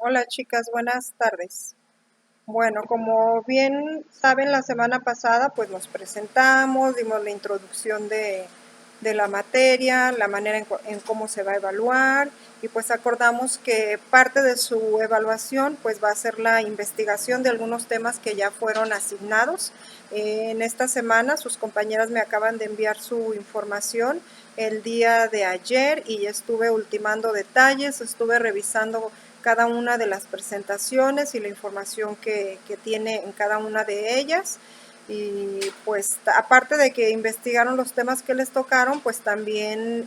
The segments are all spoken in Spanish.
Hola chicas, buenas tardes. Bueno, como bien saben, la semana pasada pues nos presentamos, dimos la introducción de la materia, la manera en cómo se va a evaluar y pues acordamos que parte de su evaluación pues va a ser la investigación de algunos temas que ya fueron asignados. En esta semana sus compañeras me acaban de enviar su información el día de ayer y estuve ultimando detalles, estuve revisando cada una de las presentaciones y la información que tiene en cada una de ellas. Y pues aparte de que investigaron los temas que les tocaron, pues también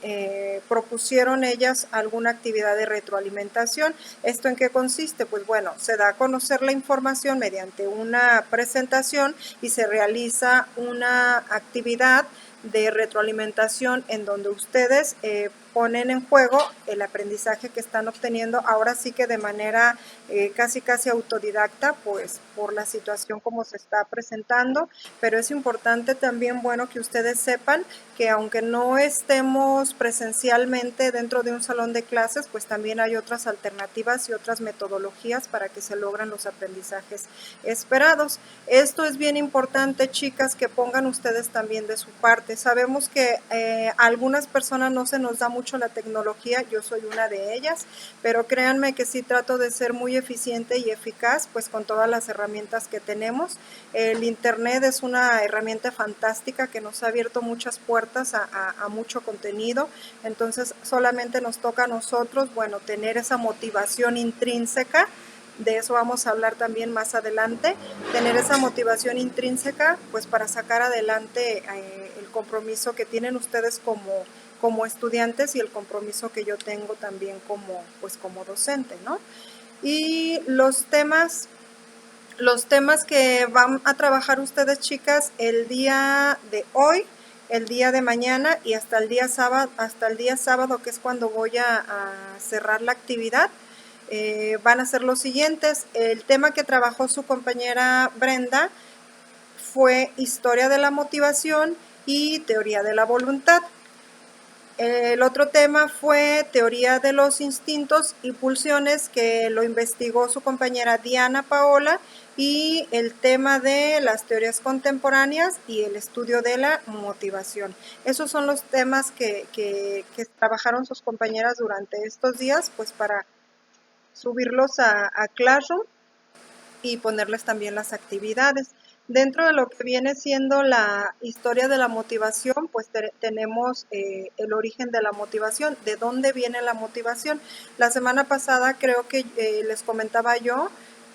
propusieron ellas alguna actividad de retroalimentación. ¿Esto en qué consiste? Pues bueno, se da a conocer la información mediante una presentación y se realiza una actividad de retroalimentación en donde ustedes ponen en juego el aprendizaje que están obteniendo, ahora sí que de manera casi autodidacta, pues por la situación como se está presentando, pero es importante también, bueno, que ustedes sepan que aunque no estemos presencialmente dentro de un salón de clases, pues también hay otras alternativas y otras metodologías para que se logren los aprendizajes esperados. Esto es bien importante, chicas, que pongan ustedes también de su parte. Sabemos que a algunas personas no se nos da mucho la tecnología, yo soy una de ellas, pero créanme que sí trato de ser muy eficiente y eficaz, pues con todas las herramientas que tenemos. El Internet es una herramienta fantástica que nos ha abierto muchas puertas a mucho contenido, entonces solamente nos toca a nosotros, bueno, tener esa motivación intrínseca. De eso vamos a hablar también más adelante, tener esa motivación intrínseca pues para sacar adelante el compromiso que tienen ustedes como estudiantes y el compromiso que yo tengo también como docente, ¿no? Y los temas que van a trabajar ustedes, chicas, el día de hoy, el día de mañana y hasta el día sábado, que es cuando voy a cerrar la actividad, van a ser los siguientes. El tema que trabajó su compañera Brenda fue historia de la motivación y teoría de la voluntad. El otro tema fue teoría de los instintos y pulsiones, que lo investigó su compañera Diana Paola, y el tema de las teorías contemporáneas y el estudio de la motivación. Esos son los temas que trabajaron sus compañeras durante estos días, pues para subirlos a Classroom y ponerles también las actividades. Dentro de lo que viene siendo la historia de la motivación, pues tenemos el origen de la motivación, de dónde viene la motivación. La semana pasada creo que les comentaba yo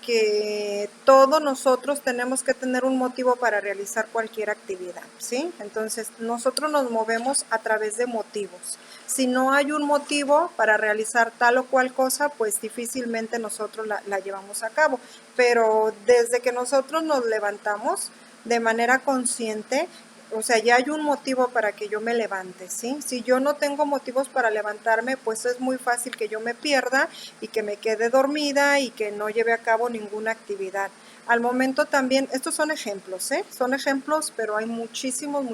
que todos nosotros tenemos que tener un motivo para realizar cualquier actividad, ¿sí? Entonces, nosotros nos movemos a través de motivos. Si no hay un motivo para realizar tal o cual cosa, pues difícilmente nosotros la llevamos a cabo. Pero desde que nosotros nos levantamos de manera consciente, o sea, ya hay un motivo para que yo me levante, ¿sí? Si yo no tengo motivos para levantarme, pues es muy fácil que yo me pierda y que me quede dormida y que no lleve a cabo ninguna actividad. Al momento también, estos son ejemplos, ¿eh? Son ejemplos, pero hay muchísimos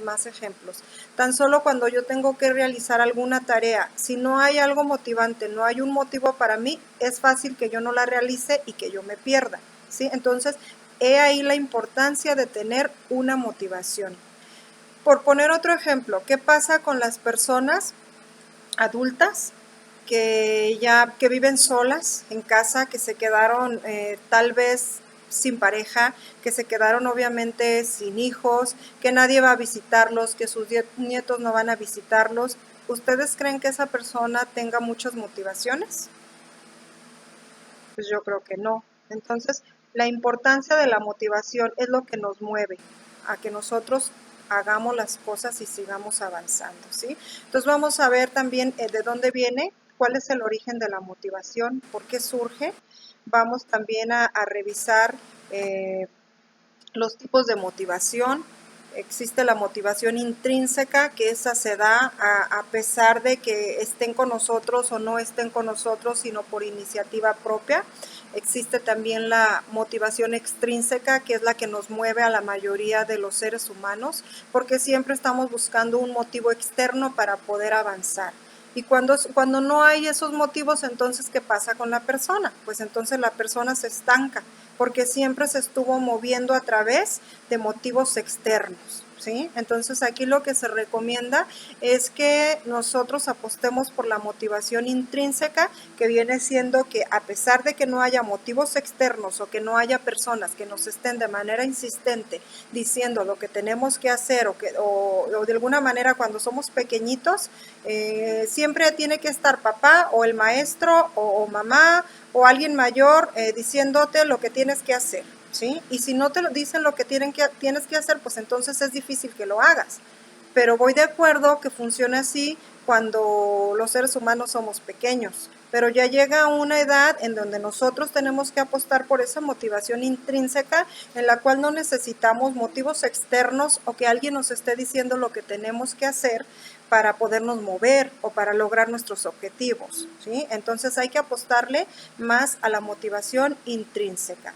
más ejemplos. Tan solo cuando yo tengo que realizar alguna tarea, si no hay algo motivante, no hay un motivo para mí, es fácil que yo no la realice y que yo me pierda, ¿sí? Entonces, he ahí la importancia de tener una motivación. Por poner otro ejemplo, ¿qué pasa con las personas adultas que viven solas en casa, que se quedaron tal vez sin pareja, que se quedaron obviamente sin hijos, que nadie va a visitarlos, que sus nietos no van a visitarlos? ¿Ustedes creen que esa persona tenga muchas motivaciones? Pues yo creo que no. Entonces, la importancia de la motivación es lo que nos mueve a que nosotros hagamos las cosas y sigamos avanzando, ¿sí? Entonces vamos a ver también de dónde viene, cuál es el origen de la motivación, por qué surge. Vamos también a revisar eh, los tipos de motivación. Existe la motivación intrínseca, que esa se da a pesar de que estén con nosotros o no estén con nosotros, sino por iniciativa propia. Existe también la motivación extrínseca, que es la que nos mueve a la mayoría de los seres humanos, porque siempre estamos buscando un motivo externo para poder avanzar. Y cuando no hay esos motivos, entonces, ¿qué pasa con la persona? Pues entonces la persona se estanca, porque siempre se estuvo moviendo a través de motivos externos, ¿sí? Entonces aquí lo que se recomienda es que nosotros apostemos por la motivación intrínseca, que viene siendo que a pesar de que no haya motivos externos o que no haya personas que nos estén de manera insistente diciendo lo que tenemos que hacer o de alguna manera cuando somos pequeñitos, siempre tiene que estar papá o el maestro o mamá o alguien mayor diciéndote lo que tienes que hacer, ¿sí? Y si no te lo dicen lo que tienes que hacer, pues entonces es difícil que lo hagas. Pero voy de acuerdo que funcione así cuando los seres humanos somos pequeños, pero ya llega una edad en donde nosotros tenemos que apostar por esa motivación intrínseca en la cual no necesitamos motivos externos o que alguien nos esté diciendo lo que tenemos que hacer para podernos mover o para lograr nuestros objetivos, ¿sí? Entonces hay que apostarle más a la motivación intrínseca.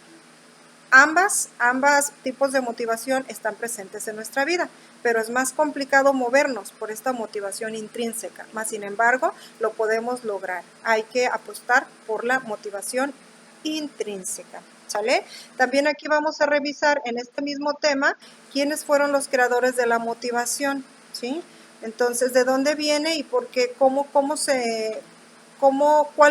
Ambas tipos de motivación están presentes en nuestra vida, pero es más complicado movernos por esta motivación intrínseca. Más sin embargo, lo podemos lograr. Hay que apostar por la motivación intrínseca, ¿sale? También aquí vamos a revisar en este mismo tema quiénes fueron los creadores de la motivación, ¿sí? Entonces, ¿de dónde viene y por qué, cuál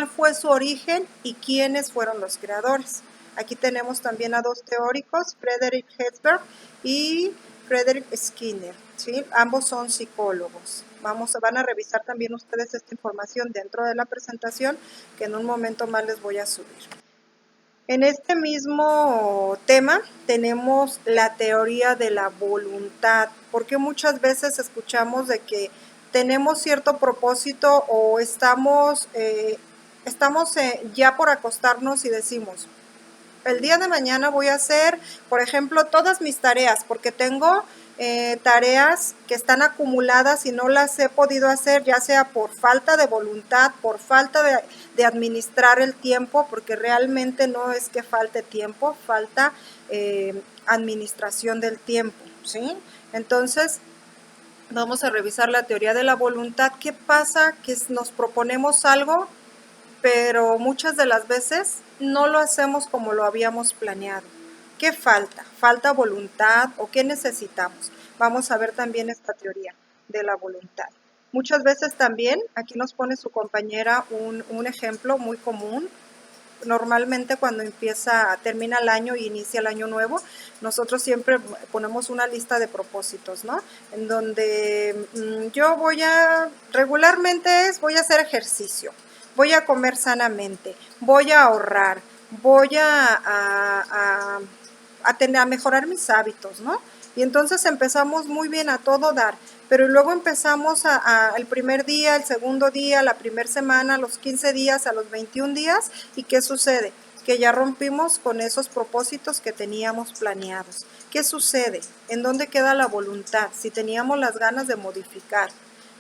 fue su origen y quiénes fueron los creadores? Aquí tenemos también a dos teóricos, Frederick Herzberg y Frederick Skinner, ¿sí? Ambos son psicólogos. Van a revisar también ustedes esta información dentro de la presentación que en un momento más les voy a subir. En este mismo tema tenemos la teoría de la voluntad, porque muchas veces escuchamos de que tenemos cierto propósito o estamos ya por acostarnos y decimos, el día de mañana voy a hacer, por ejemplo, todas mis tareas, porque tengo tareas que están acumuladas y no las he podido hacer, ya sea por falta de voluntad, por falta de administrar el tiempo, porque realmente no es que falte tiempo, falta administración del tiempo, ¿sí? Entonces, vamos a revisar la teoría de la voluntad. ¿Qué pasa? Que nos proponemos algo, pero muchas de las veces no lo hacemos como lo habíamos planeado. ¿Qué falta? ¿Falta voluntad o qué necesitamos? Vamos a ver también esta teoría de la voluntad. Muchas veces también, aquí nos pone su compañera un ejemplo muy común. Normalmente cuando termina el año y inicia el año nuevo, nosotros siempre ponemos una lista de propósitos, ¿no? En donde yo regularmente voy a hacer ejercicio, voy a comer sanamente, voy a ahorrar, voy a mejorar mis hábitos, ¿no? Y entonces empezamos muy bien a todo dar, pero luego empezamos el primer día, el segundo día, la primera semana, a los 15 días, a los 21 días, ¿y qué sucede? Que ya rompimos con esos propósitos que teníamos planeados. ¿Qué sucede? ¿En dónde queda la voluntad? Si teníamos las ganas de modificar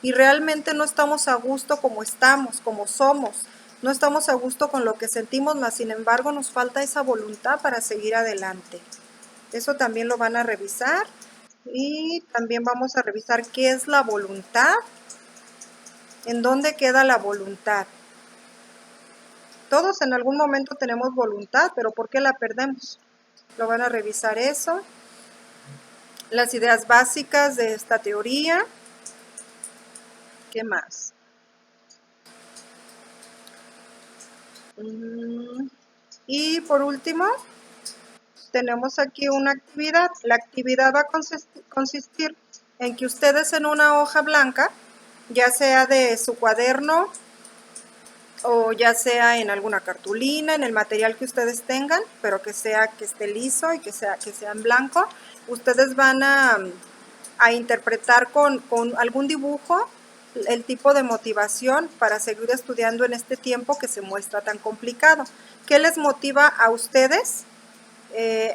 y realmente no estamos a gusto como estamos, como somos, no estamos a gusto con lo que sentimos, mas sin embargo nos falta esa voluntad para seguir adelante. Eso también lo van a revisar y también vamos a revisar qué es la voluntad, en dónde queda la voluntad. Todos en algún momento tenemos voluntad, pero ¿por qué la perdemos? Lo van a revisar eso. Las ideas básicas de esta teoría. ¿Qué más? Y por último, tenemos aquí una actividad. La actividad va a consistir en que ustedes en una hoja blanca, ya sea de su cuaderno o ya sea en alguna cartulina, en el material que ustedes tengan, pero que esté liso y que sea en blanco, ustedes van a interpretar con algún dibujo el tipo de motivación para seguir estudiando en este tiempo que se muestra tan complicado. ¿Qué les motiva a ustedes?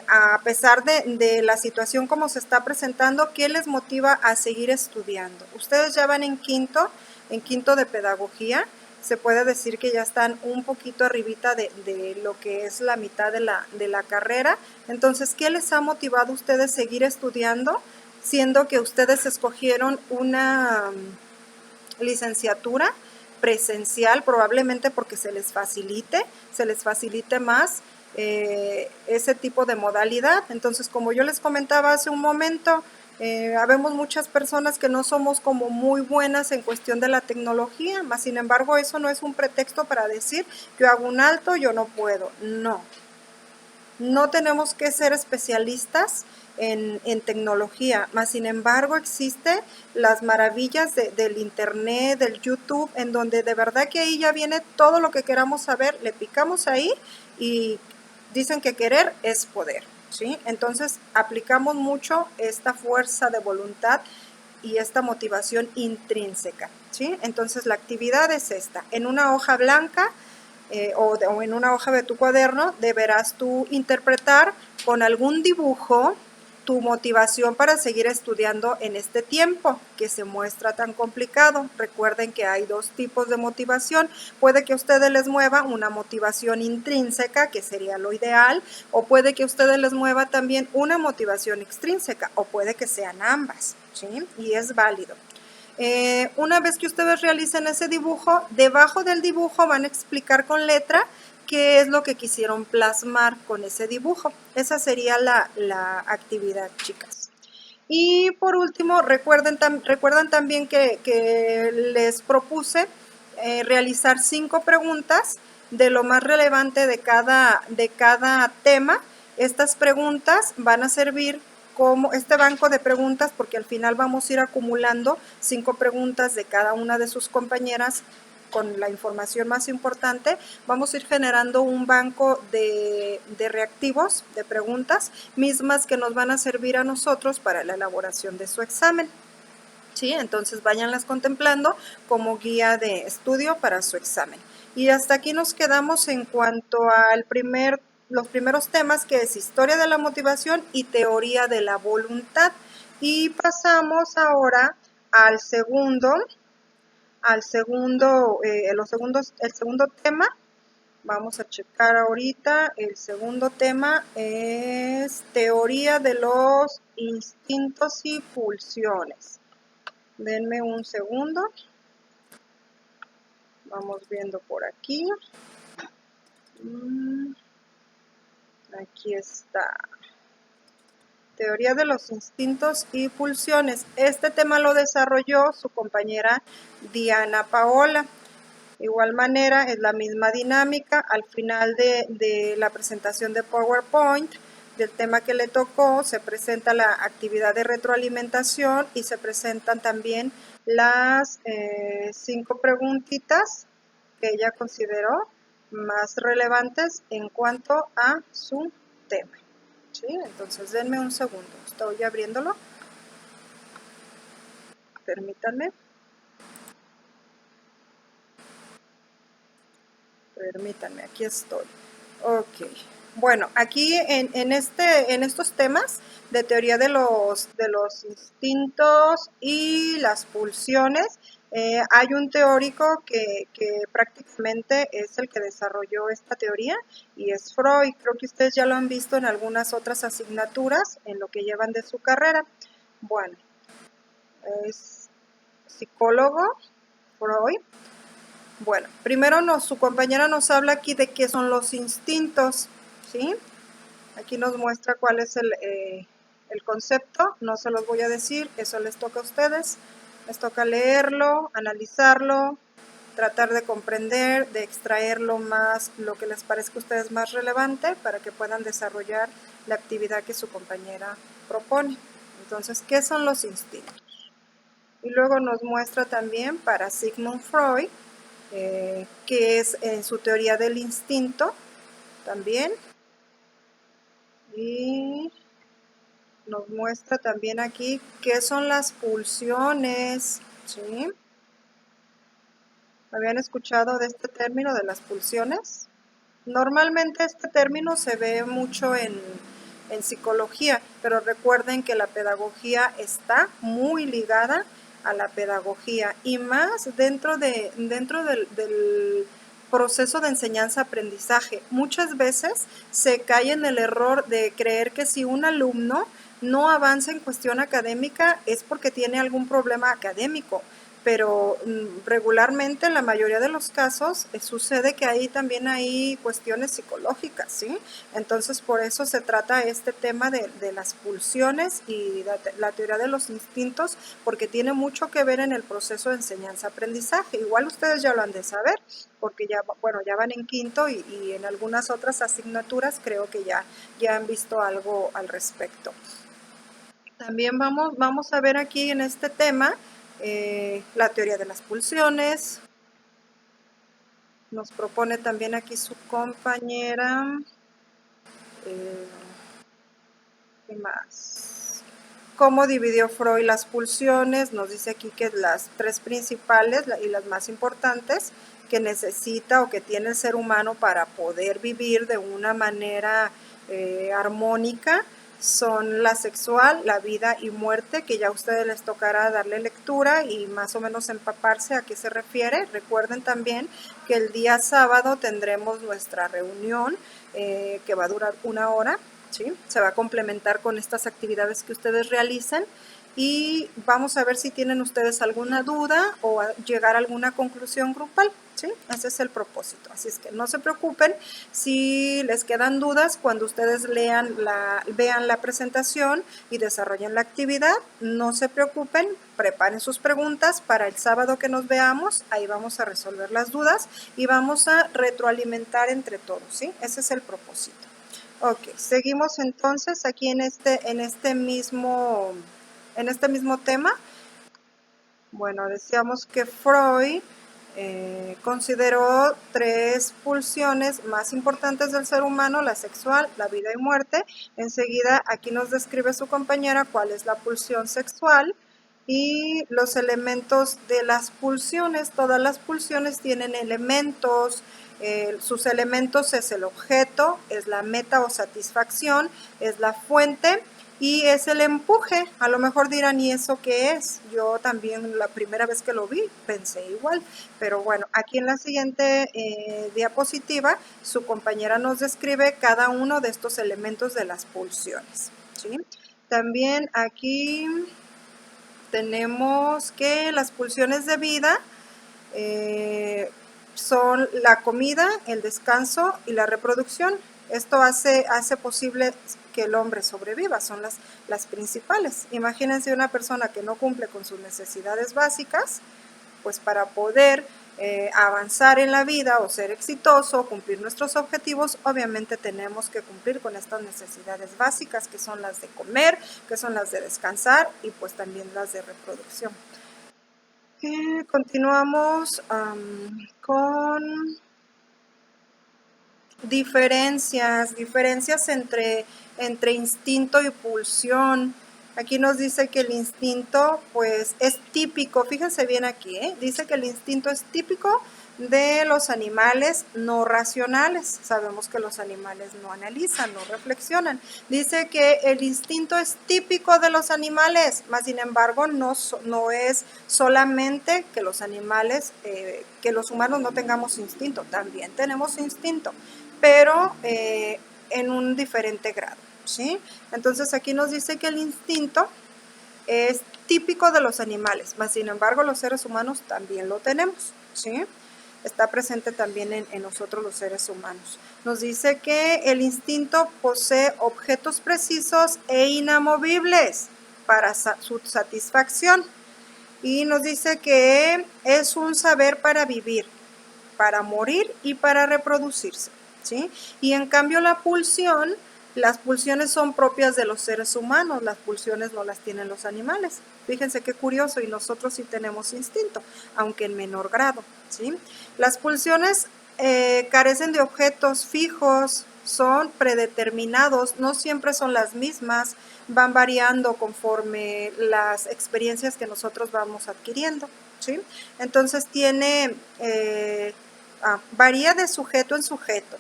A pesar de la situación como se está presentando, ¿qué les motiva a seguir estudiando? Ustedes ya van en quinto de pedagogía, se puede decir que ya están un poquito arribita de lo que es la mitad de la carrera. Entonces, ¿qué les ha motivado a ustedes seguir estudiando, siendo que ustedes escogieron una licenciatura presencial, probablemente porque se les facilite más ese tipo de modalidad. Entonces, como yo les comentaba hace un momento, habemos muchas personas que no somos como muy buenas en cuestión de la tecnología, más sin embargo eso no es un pretexto para decir yo hago un alto, yo no puedo. No tenemos que ser especialistas en tecnología, más sin embargo existe las maravillas del internet, del YouTube, en donde de verdad que ahí ya viene todo lo que queramos saber, le picamos ahí y dicen que querer es poder, ¿sí? Entonces aplicamos mucho esta fuerza de voluntad y esta motivación intrínseca, ¿sí? Entonces la actividad es esta, en una hoja blanca o en una hoja de tu cuaderno deberás tú interpretar con algún dibujo tu motivación para seguir estudiando en este tiempo que se muestra tan complicado. Recuerden que hay dos tipos de motivación. Puede que a ustedes les mueva una motivación intrínseca, que sería lo ideal, o puede que a ustedes les mueva también una motivación extrínseca, o puede que sean ambas, ¿sí? Y es válido. Una vez que ustedes realicen ese dibujo, debajo del dibujo van a explicar con letra qué es lo que quisieron plasmar con ese dibujo. Esa sería la actividad, chicas. Y por último, recuerdan también que les propuse realizar 5 preguntas de lo más relevante de cada tema. Estas preguntas van a servir como este banco de preguntas, porque al final vamos a ir acumulando 5 preguntas de cada una de sus compañeras con la información más importante. Vamos a ir generando un banco de reactivos, de preguntas, mismas que nos van a servir a nosotros para la elaboración de su examen. ¿Sí? Entonces váyanlas contemplando como guía de estudio para su examen. Y hasta aquí nos quedamos en cuanto al los primeros temas, que es historia de la motivación y teoría de la voluntad. Y pasamos ahora al segundo el segundo tema. Vamos a checar ahorita. El segundo tema es teoría de los instintos y pulsiones. Denme un segundo. Vamos viendo por aquí. Aquí está. Teoría de los instintos y pulsiones. Este tema lo desarrolló su compañera Diana Paola. De igual manera, es la misma dinámica. Al final de la presentación de PowerPoint, del tema que le tocó, se presenta la actividad de retroalimentación y se presentan también las 5 preguntitas que ella consideró más relevantes en cuanto a su tema. ¿Sí? Entonces, denme un segundo. Estoy abriéndolo. Permítanme. Permítanme, aquí estoy. Ok. Bueno, aquí en estos temas de teoría de los instintos y las pulsiones, hay un teórico que prácticamente es el que desarrolló esta teoría y es Freud. Creo que ustedes ya lo han visto en algunas otras asignaturas en lo que llevan de su carrera. Bueno, es psicólogo Freud. Bueno, primero su compañera nos habla aquí de qué son los instintos, ¿sí? Aquí nos muestra cuál es el concepto, no se los voy a decir, eso les toca a ustedes. Les toca leerlo, analizarlo, tratar de comprender, de extraer lo que les parezca a ustedes más relevante para que puedan desarrollar la actividad que su compañera propone. Entonces, ¿qué son los instintos? Y luego nos muestra también para Sigmund Freud, que es en su teoría del instinto también, y nos muestra también aquí qué son las pulsiones, ¿sí? ¿Habían escuchado de este término de las pulsiones? Normalmente este término se ve mucho en psicología, pero recuerden que la pedagogía está muy ligada a la pedagogía y más dentro del proceso de enseñanza-aprendizaje. Muchas veces se cae en el error de creer que si un alumno no avanza en cuestión académica es porque tiene algún problema académico, pero regularmente en la mayoría de los casos sucede que ahí también hay cuestiones psicológicas, ¿sí? Entonces por eso se trata este tema de las pulsiones y la teoría de los instintos, porque tiene mucho que ver en el proceso de enseñanza-aprendizaje. Igual ustedes ya lo han de saber, porque ya, bueno, ya van en quinto y en algunas otras asignaturas creo que ya han visto algo al respecto. También vamos a ver aquí en este tema la teoría de las pulsiones. Nos propone también aquí su compañera. ¿Qué más? ¿Cómo dividió Freud las pulsiones? Nos dice aquí que las tres principales y las más importantes que necesita o que tiene el ser humano para poder vivir de una manera armónica son la sexual, la vida y muerte, que ya a ustedes les tocará darle lectura y más o menos empaparse a qué se refiere. Recuerden también que el día sábado tendremos nuestra reunión que va a durar 1 hora, ¿sí? Se va a complementar con estas actividades que ustedes realicen y vamos a ver si tienen ustedes alguna duda o llegar a alguna conclusión grupal, ¿sí? Ese es el propósito. Así es que no se preocupen si les quedan dudas cuando ustedes vean la presentación y desarrollen la actividad. No se preocupen, preparen sus preguntas para el sábado que nos veamos. Ahí vamos a resolver las dudas y vamos a retroalimentar entre todos, ¿sí? Ese es el propósito. Ok, seguimos entonces aquí en este mismo tema. Bueno, decíamos que Freud consideró tres pulsiones más importantes del ser humano: la sexual, la vida y muerte. Enseguida aquí nos describe su compañera cuál es la pulsión sexual y los elementos de las pulsiones. Todas las pulsiones tienen elementos. Sus elementos es el objeto, es la meta o satisfacción, es la fuente y es el empuje. A lo mejor dirán, ¿y eso qué es? Yo también la primera vez que lo vi pensé igual, pero bueno, aquí en la siguiente diapositiva su compañera nos describe cada uno de estos elementos de las pulsiones, ¿sí? También aquí tenemos que las pulsiones de vida son la comida, el descanso y la reproducción. Esto hace posible que el hombre sobreviva, son las principales. Imagínense una persona que no cumple con sus necesidades básicas, pues para poder avanzar en la vida o ser exitoso, cumplir nuestros objetivos, obviamente tenemos que cumplir con estas necesidades básicas, que son las de comer, que son las de descansar y pues también las de reproducción. Continuamos con diferencias entre instinto y pulsión. Aquí nos dice que el instinto pues es típico, fíjense bien aquí, dice que el instinto es típico de los animales no racionales. Sabemos que los animales no analizan, no reflexionan. Dice que el instinto es típico de los animales, mas sin embargo no es solamente que los animales, que los humanos no tengamos instinto, también tenemos instinto, pero en un diferente grado, ¿sí? Entonces aquí nos dice que el instinto es típico de los animales, mas sin embargo los seres humanos también lo tenemos, ¿sí? Está presente también en nosotros los seres humanos. Nos dice que el instinto posee objetos precisos e inamovibles para su satisfacción y nos dice que es un saber para vivir, para morir y para reproducirse, ¿sí? Y en cambio las pulsiones son propias de los seres humanos, las pulsiones no las tienen los animales. Fíjense qué curioso, y nosotros sí tenemos instinto, aunque en menor grado, ¿sí? Las pulsiones carecen de objetos fijos, son predeterminados, no siempre son las mismas, van variando conforme las experiencias que nosotros vamos adquiriendo, ¿sí? Entonces varía de sujeto en sujeto.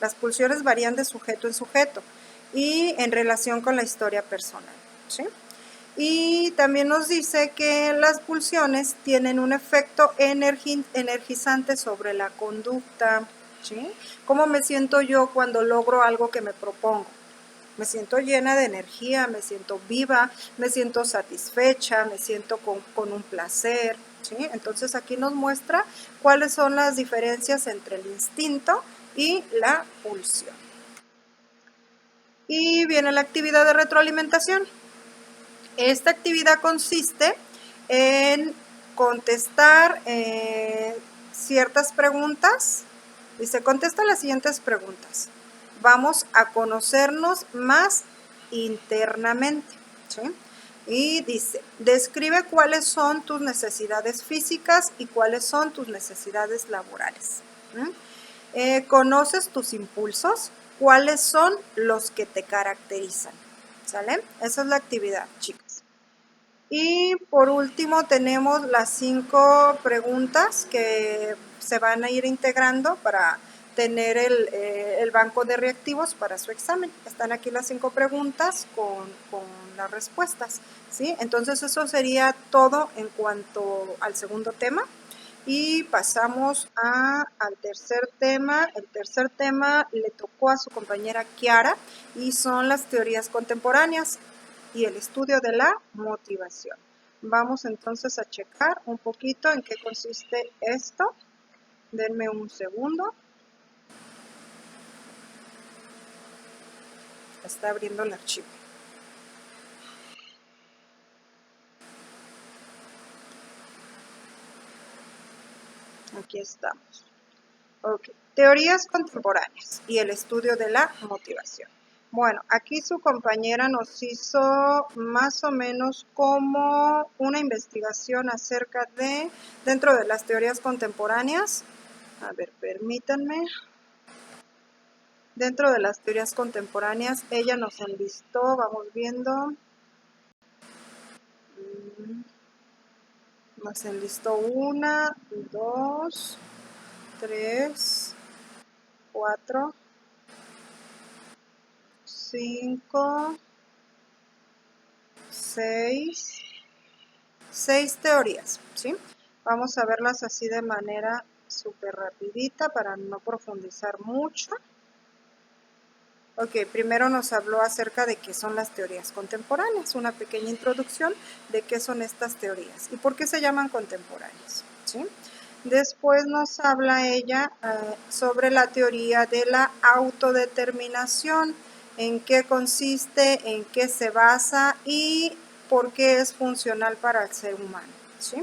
Las pulsiones varían de sujeto en sujeto y en relación con la historia personal, ¿sí? Y también nos dice que las pulsiones tienen un efecto energizante sobre la conducta, ¿sí? ¿Cómo me siento yo cuando logro algo que me propongo? Me siento llena de energía, me siento viva, me siento satisfecha, me siento con un placer, ¿sí? Entonces aquí nos muestra cuáles son las diferencias entre el instinto y la pulsión. Y viene la actividad de retroalimentación. Esta actividad consiste en contestar ciertas preguntas. Dice, contesta las siguientes preguntas. Vamos a conocernos más internamente, ¿sí? Y dice, describe cuáles son tus necesidades físicas y cuáles son tus necesidades laborales. ¿Conoces tus impulsos? ¿Cuáles son los que te caracterizan? ¿Sale? Esa es la actividad, chicas. Y por último tenemos las 5 preguntas que se van a ir integrando para tener el banco de reactivos para su examen. Están aquí las 5 preguntas con las respuestas, ¿sí? Entonces eso sería todo en cuanto al segundo tema. Y pasamos al tercer tema. El tercer tema le tocó a su compañera Kiara y son las teorías contemporáneas y el estudio de la motivación. Vamos entonces a checar un poquito en qué consiste esto. Denme un segundo. Está abriendo el archivo. Aquí estamos. Ok, teorías contemporáneas y el estudio de la motivación. Bueno, aquí su compañera nos hizo más o menos como una investigación acerca de, dentro de las teorías contemporáneas, a ver, permítanme. Dentro de las teorías contemporáneas, ella nos enlistó, vamos viendo, nos enlistó 1, 2, 3, 4, 5, 6 teorías, ¿sí? Vamos a verlas así de manera súper rapidita para no profundizar mucho. Ok, primero nos habló acerca de qué son las teorías contemporáneas, una pequeña introducción de qué son estas teorías y por qué se llaman contemporáneas, ¿sí? Después nos habla ella sobre la teoría de la autodeterminación, en qué consiste, en qué se basa y por qué es funcional para el ser humano, ¿sí?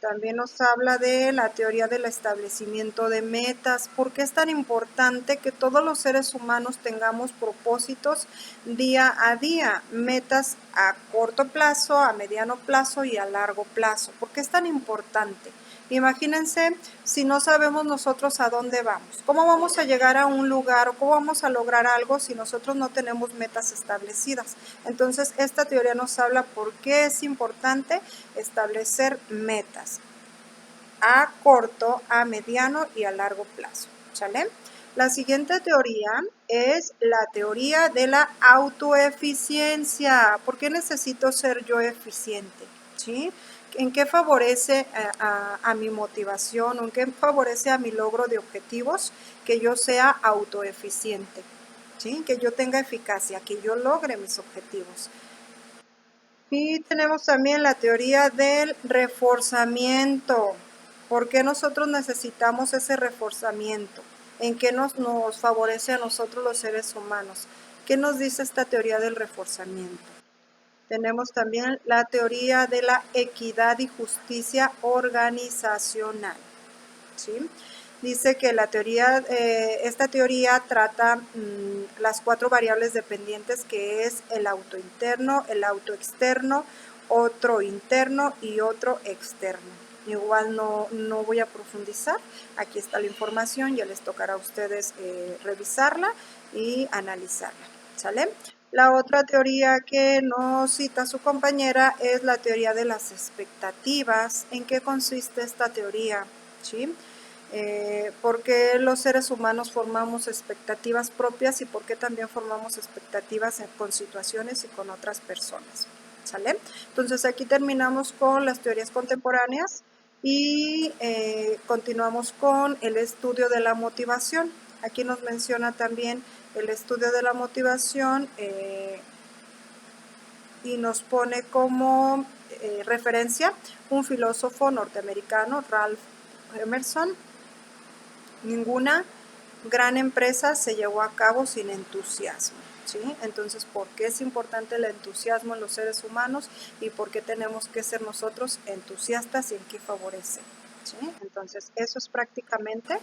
También nos habla de la teoría del establecimiento de metas. ¿Por qué es tan importante que todos los seres humanos tengamos propósitos día a día? Metas a corto plazo, a mediano plazo y a largo plazo. ¿Por qué es tan importante? Imagínense si no sabemos nosotros a dónde vamos. ¿Cómo vamos a llegar a un lugar o cómo vamos a lograr algo si nosotros no tenemos metas establecidas? Entonces, esta teoría nos habla por qué es importante establecer metas a corto, a mediano y a largo plazo. ¿Sale? La siguiente teoría es la teoría de la autoeficiencia. ¿Por qué necesito ser yo eficiente? ¿Sí? ¿En qué favorece a mi motivación? ¿En qué favorece a mi logro de objetivos? Que yo sea autoeficiente, ¿sí? Que yo tenga eficacia, que yo logre mis objetivos. Y tenemos también la teoría del reforzamiento. ¿Por qué nosotros necesitamos ese reforzamiento? ¿En qué nos favorece a nosotros los seres humanos? ¿Qué nos dice esta teoría del reforzamiento? Tenemos también la teoría de la equidad y justicia organizacional, ¿sí? Dice que esta teoría trata las 4 variables dependientes, que es el auto interno, el auto externo, otro interno y otro externo. Igual no voy a profundizar, aquí está la información, ya les tocará a ustedes revisarla y analizarla, ¿sale? La otra teoría que nos cita su compañera es la teoría de las expectativas. ¿En qué consiste esta teoría? ¿Sí? ¿Por qué los seres humanos formamos expectativas propias y por qué también formamos expectativas con situaciones y con otras personas? ¿Sale? Entonces aquí terminamos con las teorías contemporáneas y continuamos con el estudio de la motivación. Aquí nos menciona también el estudio de la motivación y nos pone como referencia un filósofo norteamericano, Ralph Emerson. Ninguna gran empresa se llevó a cabo sin entusiasmo, ¿sí? Entonces, ¿por qué es importante el entusiasmo en los seres humanos y por qué tenemos que ser nosotros entusiastas y en qué favorece? ¿Sí? Entonces, eso es prácticamente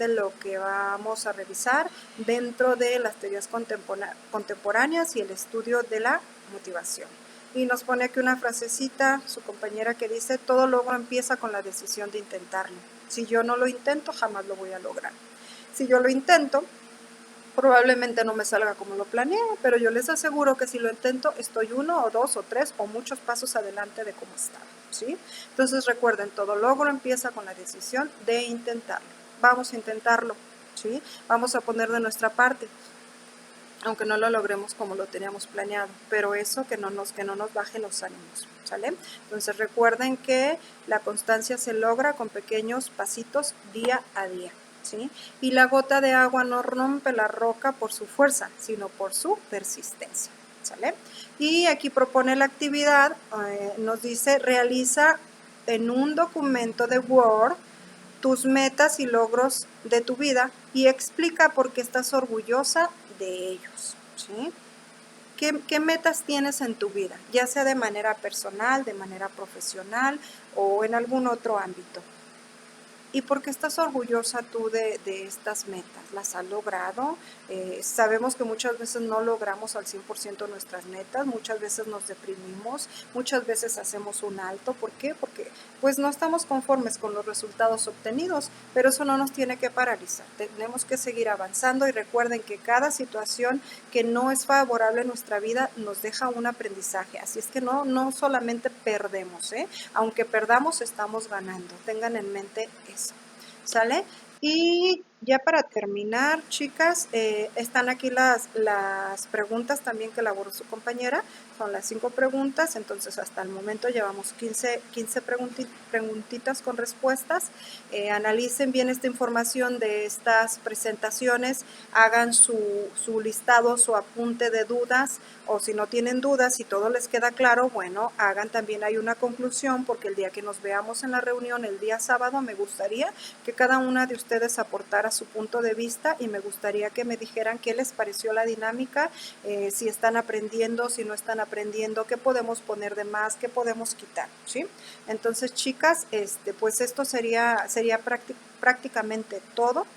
lo que vamos a revisar dentro de las teorías contemporáneas y el estudio de la motivación. Y nos pone aquí una frasecita, su compañera, que dice: todo logro empieza con la decisión de intentarlo. Si yo no lo intento, jamás lo voy a lograr. Si yo lo intento, probablemente no me salga como lo planeé, pero yo les aseguro que si lo intento, estoy 1 o 2 o 3 o muchos pasos adelante de cómo estaba, ¿sí? Entonces recuerden, todo logro empieza con la decisión de intentarlo. Vamos a intentarlo, ¿sí? Vamos a poner de nuestra parte, aunque no lo logremos como lo teníamos planeado, pero eso que no nos baje los ánimos, ¿sale? Entonces recuerden que la constancia se logra con pequeños pasitos día a día, ¿sí? Y la gota de agua no rompe la roca por su fuerza, sino por su persistencia, ¿sale? Y aquí propone la actividad, nos dice: realiza en un documento de Word tus metas y logros de tu vida y explica por qué estás orgullosa de ellos, ¿sí? ¿Qué metas tienes en tu vida? Ya sea de manera personal, de manera profesional o en algún otro ámbito. ¿Y por qué estás orgullosa tú de estas metas? ¿Las has logrado? Sabemos que muchas veces no logramos al 100% nuestras metas, muchas veces nos deprimimos, muchas veces hacemos un alto. ¿Por qué? Porque pues no estamos conformes con los resultados obtenidos, pero eso no nos tiene que paralizar. Tenemos que seguir avanzando y recuerden que cada situación que no es favorable en nuestra vida nos deja un aprendizaje. Así es que no solamente perdemos, aunque perdamos, estamos ganando. Tengan en mente eso, ¿sale? Y ya para terminar, chicas, están aquí las preguntas también que elaboró su compañera. Son las 5 preguntas, entonces hasta el momento llevamos 15 preguntitas con respuestas. Analicen bien esta información de estas presentaciones, hagan su listado, su apunte de dudas, o si no tienen dudas, si todo les queda claro, bueno, hagan también ahí una conclusión, porque el día que nos veamos en la reunión, el día sábado, me gustaría que cada una de ustedes aportara su punto de vista y me gustaría que me dijeran qué les pareció la dinámica, si están aprendiendo, si no están aprendiendo, qué podemos poner de más, qué podemos quitar, ¿sí? Entonces, chicas, pues esto sería prácticamente todo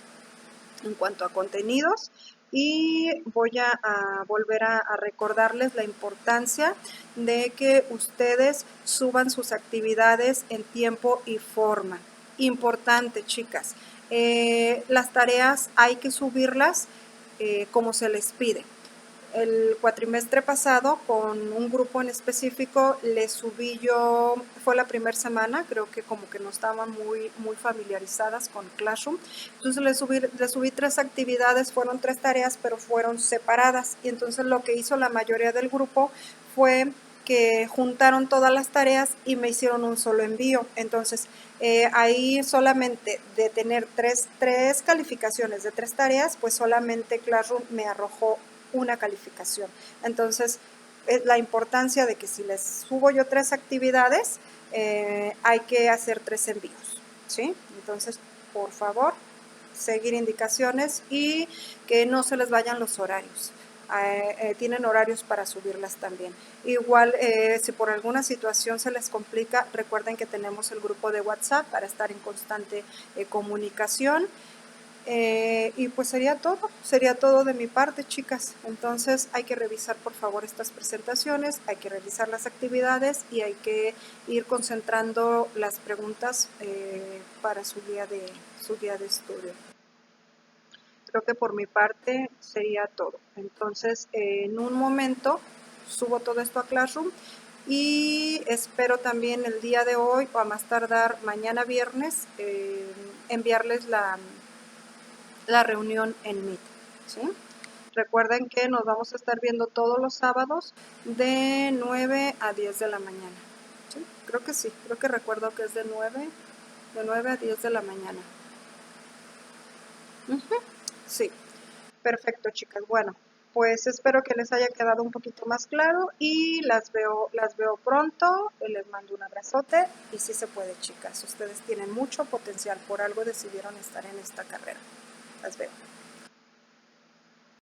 en cuanto a contenidos. Y voy a volver a recordarles la importancia de que ustedes suban sus actividades en tiempo y forma. Importante, chicas. Las tareas hay que subirlas como se les pide. El cuatrimestre pasado, con un grupo en específico, les subí yo, fue la primera semana, creo que como que no estaban muy familiarizadas con Classroom, entonces les subí 3 actividades, fueron 3 tareas, pero fueron separadas, y entonces lo que hizo la mayoría del grupo fue que juntaron todas las tareas y me hicieron un solo envío. Entonces, ahí solamente de tener tres calificaciones de 3 tareas, pues solamente Classroom me arrojó una calificación. Entonces, es la importancia de que si les subo yo 3 actividades, hay que hacer 3 envíos, ¿sí? Entonces, por favor, seguir indicaciones y que no se les vayan los horarios. Tienen horarios para subirlas también. Igual, si por alguna situación se les complica, recuerden que tenemos el grupo de WhatsApp para estar en constante comunicación. Y pues sería todo de mi parte, chicas. Entonces hay que revisar por favor estas presentaciones, hay que revisar las actividades y hay que ir concentrando las preguntas para su día de estudio. Creo que por mi parte sería todo. Entonces en un momento subo todo esto a Classroom y espero también el día de hoy o a más tardar mañana viernes enviarles la reunión en Meet, ¿sí? Recuerden que nos vamos a estar viendo todos los sábados de 9 a 10 de la mañana, ¿sí? Creo que sí, creo que recuerdo que es de 9 a 10 de la mañana. Sí, perfecto, chicas. Bueno, Pues espero que les haya quedado un poquito más claro y las veo pronto. Les mando un abrazote y sí se puede, chicas. Ustedes tienen mucho potencial, por algo decidieron estar en esta carrera. Las veo.